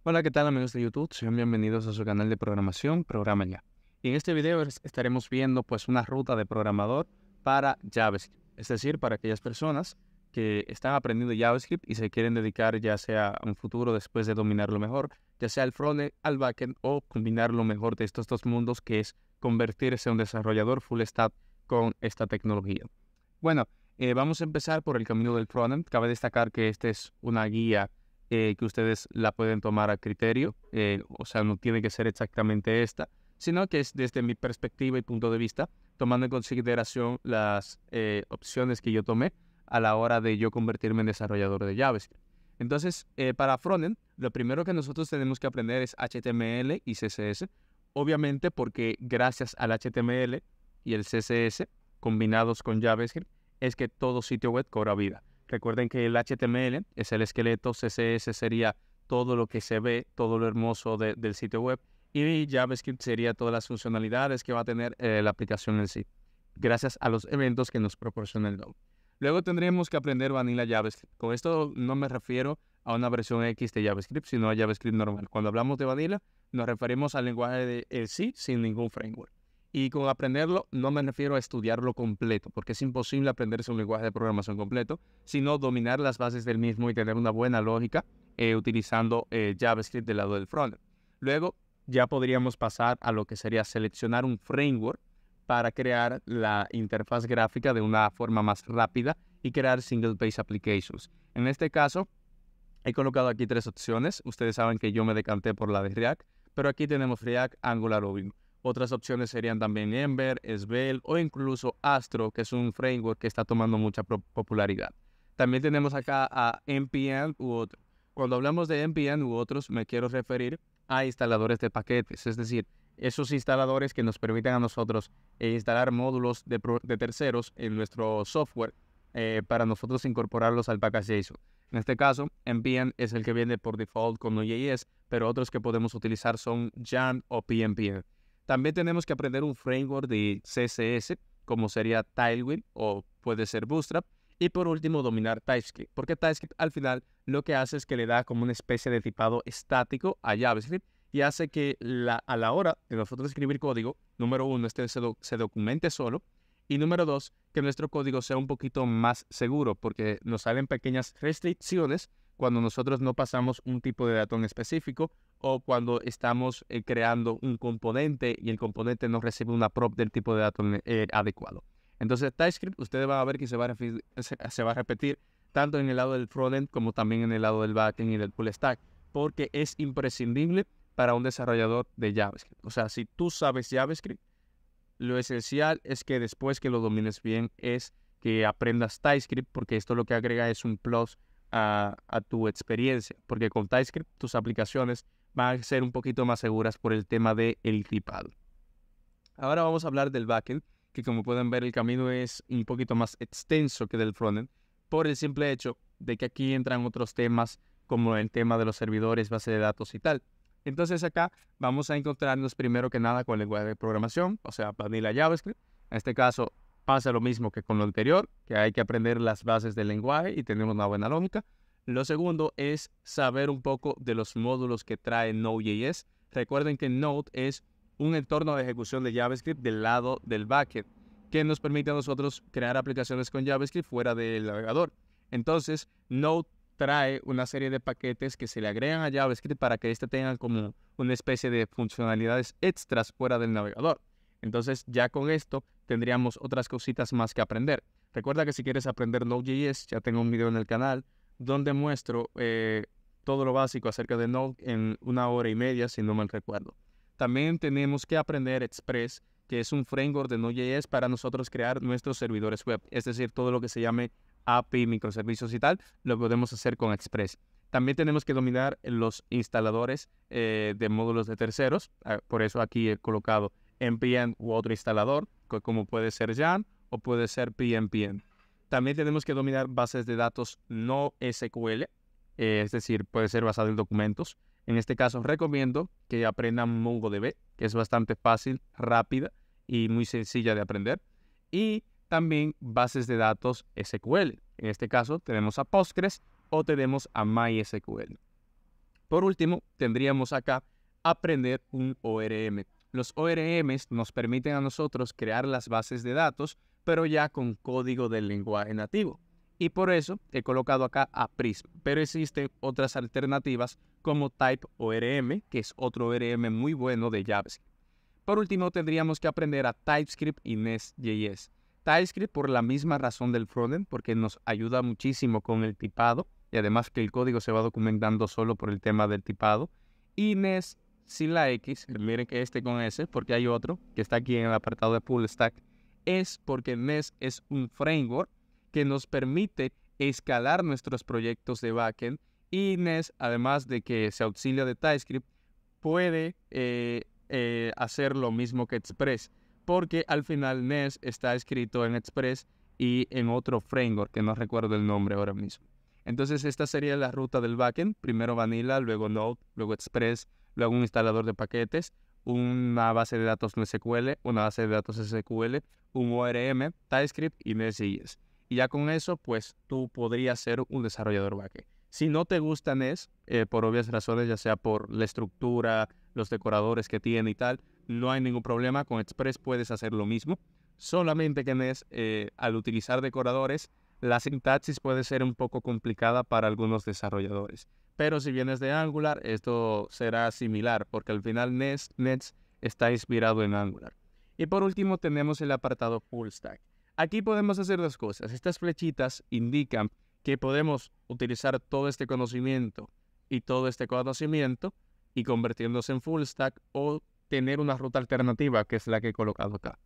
Hola, ¿qué tal amigos de YouTube? Sean bienvenidos a su canal de programación, Programa Ya. Y en este video estaremos viendo pues una ruta de programador para JavaScript, es decir, para aquellas personas que están aprendiendo JavaScript y se quieren dedicar ya sea a un futuro después de dominarlo mejor, ya sea al frontend, al backend o combinar lo mejor de estos dos mundos que es convertirse en un desarrollador full stack con esta tecnología. Bueno, vamos a empezar por el camino del frontend. Cabe destacar que esta es una guía que ustedes la pueden tomar a criterio, o sea, no tiene que ser exactamente esta, sino que es desde mi perspectiva y punto de vista, tomando en consideración las opciones que yo tomé a la hora de yo convertirme en desarrollador de JavaScript. Entonces, para frontend, lo primero que nosotros tenemos que aprender es HTML y CSS, obviamente porque gracias al HTML y el CSS combinados con JavaScript es que todo sitio web cobra vida. Recuerden que el HTML es el esqueleto, CSS sería todo lo que se ve, todo lo hermoso del sitio web, y JavaScript sería todas las funcionalidades que va a tener la aplicación en sí, gracias a los eventos que nos proporciona el Node. Luego tendríamos que aprender Vanilla JavaScript. Con esto no me refiero a una versión X de JavaScript, sino a JavaScript normal. Cuando hablamos de Vanilla, nos referimos al lenguaje de C sin ningún framework. Y con aprenderlo no me refiero a estudiarlo completo, porque es imposible aprenderse un lenguaje de programación completo, sino dominar las bases del mismo y tener una buena lógica utilizando JavaScript del lado del frontend. Luego ya podríamos pasar a lo que sería seleccionar un framework para crear la interfaz gráfica de una forma más rápida y crear single page applications. En este caso, he colocado aquí tres opciones. Ustedes saben que yo me decanté por la de React, pero aquí tenemos React, Angular o Vue. Otras opciones serían también Ember, Svelte o incluso Astro, que es un framework que está tomando mucha popularidad. También tenemos acá a NPM u otro. Cuando hablamos de NPM u otros, me quiero referir a instaladores de paquetes, es decir, esos instaladores que nos permiten a nosotros instalar módulos de terceros en nuestro software para nosotros incorporarlos al package.json. En este caso, NPM es el que viene por default con Node.js, pero otros que podemos utilizar son Yarn o PNPM. También tenemos que aprender un framework de CSS, como sería Tailwind o puede ser Bootstrap. Y por último, dominar TypeScript, porque TypeScript al final lo que hace es que le da como una especie de tipado estático a JavaScript y hace que a la hora de nosotros escribir código, número uno, se documente solo, y número dos, que nuestro código sea un poquito más seguro, porque nos salen pequeñas restricciones cuando nosotros no pasamos un tipo de dato en específico o cuando estamos creando un componente y el componente no recibe una prop del tipo de dato adecuado. Entonces, TypeScript, ustedes van a ver que se va a repetir tanto en el lado del frontend como también en el lado del backend y del full stack, porque es imprescindible para un desarrollador de JavaScript. O sea, si tú sabes JavaScript, lo esencial es que después que lo domines bien es que aprendas TypeScript, porque esto lo que agrega es un plus a tu experiencia, porque con TypeScript tus aplicaciones van a ser un poquito más seguras por el tema del tipado. Ahora vamos a hablar del backend, que como pueden ver el camino es un poquito más extenso que del frontend, por el simple hecho de que aquí entran otros temas como el tema de los servidores, base de datos y tal. Entonces acá vamos a encontrarnos primero que nada con el lenguaje de programación, o sea, Vanilla JavaScript. En este caso pasa lo mismo que con lo anterior, que hay que aprender las bases del lenguaje y tener una buena lógica. Lo segundo es saber un poco de los módulos que trae Node.js. Recuerden que Node es un entorno de ejecución de JavaScript del lado del backend, que nos permite a nosotros crear aplicaciones con JavaScript fuera del navegador. Entonces, Node trae una serie de paquetes que se le agregan a JavaScript para que éste tenga como una especie de funcionalidades extras fuera del navegador. Entonces, ya con esto tendríamos otras cositas más que aprender. Recuerda que si quieres aprender Node.js, ya tengo un video en el canal donde muestro todo lo básico acerca de Node en 1 hora y media, si no mal recuerdo. También tenemos que aprender Express, que es un framework de Node.js para nosotros crear nuestros servidores web. Es decir, todo lo que se llame API, microservicios y tal, lo podemos hacer con Express. También tenemos que dominar los instaladores de módulos de terceros. Por eso aquí he colocado NPM u otro instalador, como puede ser Yarn o puede ser PNPM. También tenemos que dominar bases de datos no SQL, es decir, puede ser basado en documentos. En este caso, recomiendo que aprendan MongoDB, que es bastante fácil, rápida y muy sencilla de aprender. Y también bases de datos SQL. En este caso, tenemos a Postgres o tenemos a MySQL. Por último, tendríamos acá aprender un ORM. Los ORMs nos permiten a nosotros crear las bases de datos, pero ya con código del lenguaje nativo. Y por eso he colocado acá a Prisma. Pero existen otras alternativas como TypeORM, que es otro ORM muy bueno de JavaScript. Por último, tendríamos que aprender a TypeScript y Nest.js. TypeScript por la misma razón del frontend, porque nos ayuda muchísimo con el tipado, y además que el código se va documentando solo por el tema del tipado. Y Nest sin la X, miren que con S, porque hay otro que está aquí en el apartado de Full Stack, es porque Nest es un framework que nos permite escalar nuestros proyectos de backend, y Nest, además de que se auxilia de TypeScript, puede hacer lo mismo que Express, porque al final Nest está escrito en Express y en otro framework que no recuerdo el nombre ahora mismo. Entonces esta sería la ruta del backend: primero Vanilla, luego Node, luego Express, luego un instalador de paquetes, una base de datos NoSQL, una base de datos SQL, un ORM, TypeScript y Nest.js. Y ya con eso, pues tú podrías ser un desarrollador backend. Si no te gusta Nest, por obvias razones, ya sea por la estructura, los decoradores que tiene y tal, no hay ningún problema. Con Express puedes hacer lo mismo. Solamente que Nest, al utilizar decoradores, la sintaxis puede ser un poco complicada para algunos desarrolladores. Pero si vienes de Angular, esto será similar, porque al final Nest está inspirado en Angular. Y por último tenemos el apartado Full Stack. Aquí podemos hacer dos cosas. Estas flechitas indican que podemos utilizar todo este conocimiento y convirtiéndose en Full Stack, o tener una ruta alternativa, que es la que he colocado acá.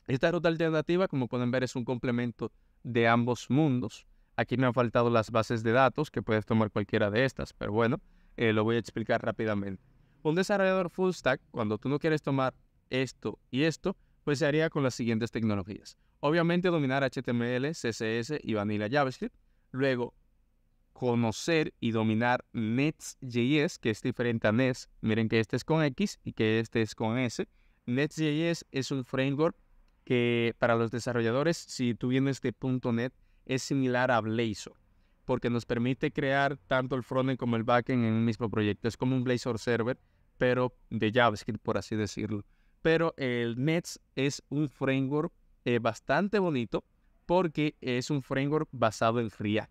Esta ruta alternativa, como pueden ver, es un complemento de ambos mundos. Aquí me han faltado las bases de datos, que puedes tomar cualquiera de estas, pero bueno, lo voy a explicar rápidamente. Un desarrollador full stack, cuando tú no quieres tomar esto y esto, pues se haría con las siguientes tecnologías. Obviamente dominar HTML, CSS y Vanilla JavaScript. Luego, conocer y dominar Next.js, que es diferente a Nest. Miren que este es con X y que este es con S. Next.js es un framework que para los desarrolladores, si tú vienes de .NET, es similar a Blazor, porque nos permite crear tanto el frontend como el backend en un mismo proyecto. Es como un Blazor server, pero de JavaScript, por así decirlo. Pero el Next es un framework bastante bonito, porque es un framework basado en React.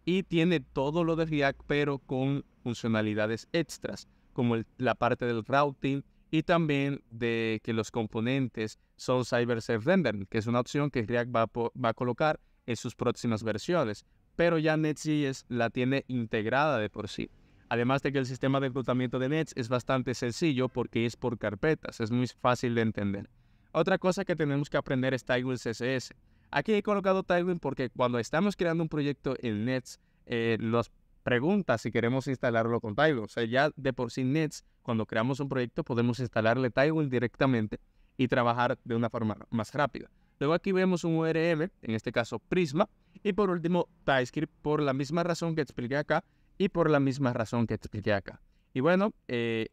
Y tiene todo lo de React, pero con funcionalidades extras, como la parte del routing, y también de que los componentes son Server Rendering, que es una opción que React va a colocar en sus próximas versiones. Pero ya Next.js la tiene integrada de por sí. Además de que el sistema de reclutamiento de Next es bastante sencillo, porque es por carpetas, es muy fácil de entender. Otra cosa que tenemos que aprender es Tailwind CSS. Aquí he colocado Tailwind porque cuando estamos creando un proyecto en Next, nos pregunta si queremos instalarlo con Tailwind. O sea, ya de por sí Next, cuando creamos un proyecto, podemos instalarle Tailwind directamente y trabajar de una forma más rápida. Luego aquí vemos un ORM, en este caso Prisma, y por último TypeScript, por la misma razón que expliqué acá y por la misma razón que expliqué acá. Y bueno,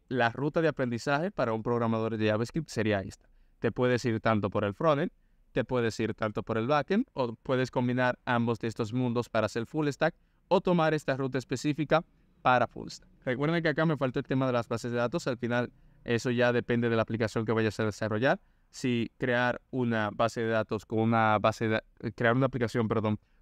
la ruta de aprendizaje para un programador de JavaScript sería esta. Te puedes ir tanto por el frontend, te puedes ir tanto por el backend, o puedes combinar ambos de estos mundos para hacer full stack, o tomar esta ruta específica para full stack. Recuerden que acá me faltó el tema de las bases de datos. Al final eso ya depende de la aplicación que vayas a desarrollar. Si crear una base de datos con una crear una aplicación,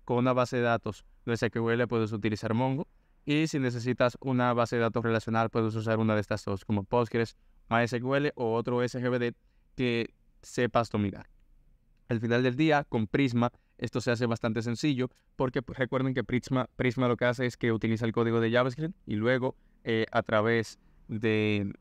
con una base de datos de SQL, puedes utilizar Mongo. Y si necesitas una base de datos relacional, puedes usar una de estas dos, como Postgres, MySQL o otro SGBD que sepas dominar. Al final del día, con Prisma, esto se hace bastante sencillo, porque pues, recuerden que Prisma lo que hace es que utiliza el código de JavaScript, y luego a través de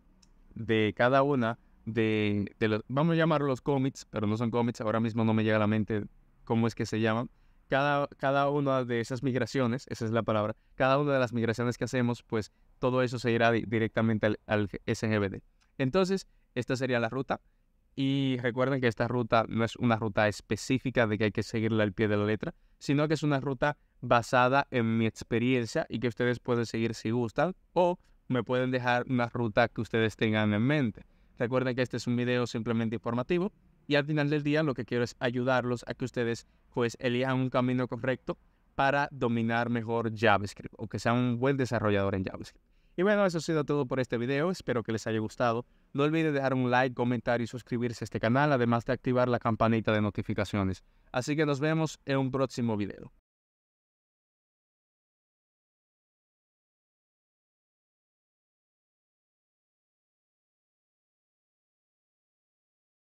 cada una de los, vamos a llamarlos los commits, pero no son commits, ahora mismo no me llega a la mente cómo es que se llaman. Cada una de esas migraciones, esa es la palabra, cada una de las migraciones que hacemos, pues todo eso se irá directamente al SGBD. Entonces, esta sería la ruta. Y recuerden que esta ruta no es una ruta específica de que hay que seguirla al pie de la letra, sino que es una ruta basada en mi experiencia y que ustedes pueden seguir si gustan, o me pueden dejar una ruta que ustedes tengan en mente. Recuerden que este es un video simplemente informativo, y al final del día lo que quiero es ayudarlos a que ustedes pues elijan un camino correcto para dominar mejor JavaScript, o que sean un buen desarrollador en JavaScript. Y bueno, eso ha sido todo por este video. Espero que les haya gustado. No olviden dejar un like, comentar y suscribirse a este canal, además de activar la campanita de notificaciones. Así que nos vemos en un próximo video.